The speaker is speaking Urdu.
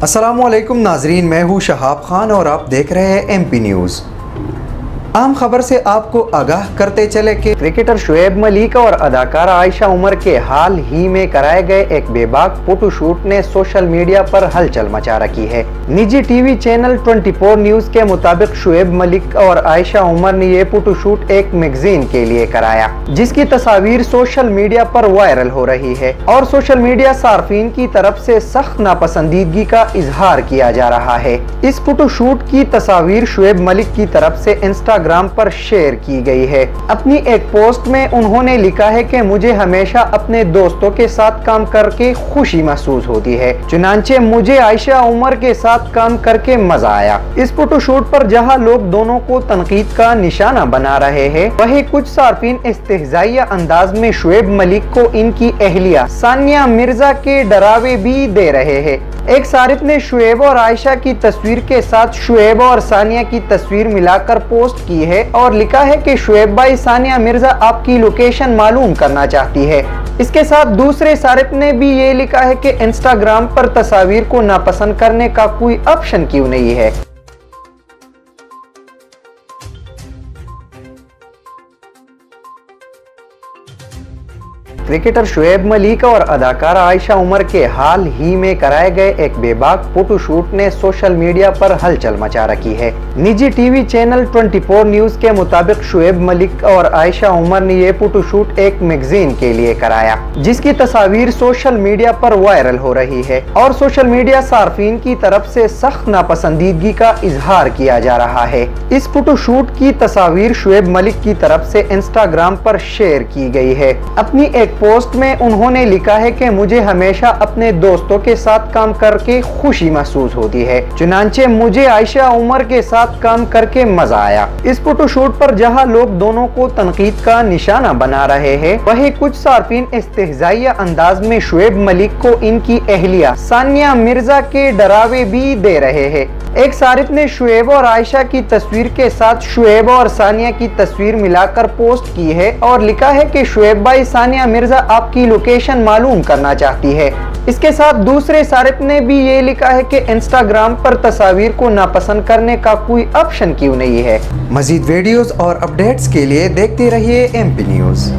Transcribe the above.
السلام علیکم ناظرین، میں ہوں شہاب خان اور آپ دیکھ رہے ہیں ایم پی نیوز۔ اہم خبر سے آپ کو آگاہ کرتے چلے کہ کرکٹر شعیب ملک اور اداکارہ عائشہ عمر کے حال ہی میں کرائے گئے ایک بے باک فوٹو شوٹ نے سوشل میڈیا پر ہلچل مچا رکھی ہے۔ نجی ٹی وی چینل 24 نیوز کے مطابق شعیب ملک اور عائشہ عمر نے یہ فوٹو شوٹ ایک میگزین کے لیے کرایا، جس کی تصاویر سوشل میڈیا پر وائرل ہو رہی ہے اور سوشل میڈیا صارفین کی طرف سے سخت ناپسندیدگی کا اظہار کیا جا رہا ہے۔ اس فوٹو شوٹ کی تصاویر شعیب ملک کی طرف سے انسٹاگرام پر شیئر کی گئی ہے۔ اپنی ایک پوسٹ میں انہوں نے لکھا ہے کہ مجھے ہمیشہ اپنے دوستوں کے ساتھ کام کر کے خوشی محسوس ہوتی ہے، چنانچہ مجھے عائشہ عمر کے ساتھ کام کر کے مزہ آیا۔ اس فوٹو شوٹ پر جہاں لوگ دونوں کو تنقید کا نشانہ بنا رہے ہیں، وہیں کچھ صارفین استہزائیہ انداز میں شعیب ملک کو ان کی اہلیہ ثانیہ مرزا کے ڈراوے بھی دے رہے ہیں۔ ایک صارف نے شعیب اور عائشہ کی تصویر کے ساتھ شعیب اور ثانیہ کی تصویر ملا کر پوسٹ کی ہے اور لکھا ہے کہ شعیب بھائی، ثانیہ مرزا آپ کی لوکیشن معلوم کرنا چاہتی ہے۔ اس کے ساتھ دوسرے صارف نے بھی یہ لکھا ہے کہ انسٹاگرام پر تصاویر کو ناپسند کرنے کا کوئی آپشن کیوں نہیں ہے۔ کرکٹر شعیب ملک اور اداکارہ عائشہ عمر کے حال ہی میں کرائے گئے ایک بے باک فوٹو شوٹ نے سوشل میڈیا پر ہلچل مچا رکھی ہے۔ نجی ٹی وی چینل 24 نیوز کے مطابق شعیب ملک اور عائشہ عمر نے یہ فوٹو شوٹ ایک میگزین کے لیے کرایا، جس کی تصاویر سوشل میڈیا پر وائرل ہو رہی ہے اور سوشل میڈیا صارفین کی طرف سے سخت ناپسندیدگی کا اظہار کیا جا رہا ہے۔ اس فوٹو شوٹ کی تصاویر شعیب ملک کی طرف سے انسٹاگرام پر شیئر کی گئی ہے۔ اپنی ایک پوسٹ میں انہوں نے لکھا ہے کہ مجھے ہمیشہ اپنے دوستوں کے ساتھ کام کر کے خوشی محسوس ہوتی ہے، چنانچہ مجھے عائشہ عمر کے ساتھ کام کر کے مزہ آیا۔ اس فوٹو شوٹ پر جہاں لوگ دونوں کو تنقید کا نشانہ بنا رہے ہیں، وہیں کچھ صارفین استہزائیہ انداز میں شعیب ملک کو ان کی اہلیہ ثانیہ مرزا کے ڈراوے بھی دے رہے ہیں۔ ایک صارف نے شعیب اور عائشہ کی تصویر کے ساتھ شعیب اور ثانیہ کی تصویر ملا کر پوسٹ کی ہے اور لکھا ہے کہ شعیب بھائی، ثانیہ مرزا آپ کی لوکیشن معلوم کرنا چاہتی ہے۔ اس کے ساتھ دوسرے صارف نے بھی یہ لکھا ہے کہ انسٹاگرام پر تصاویر کو ناپسند کرنے کا کوئی آپشن کیوں نہیں ہے۔ مزید ویڈیوز اور اپڈیٹس کے لیے دیکھتے رہیے ایم پی نیوز۔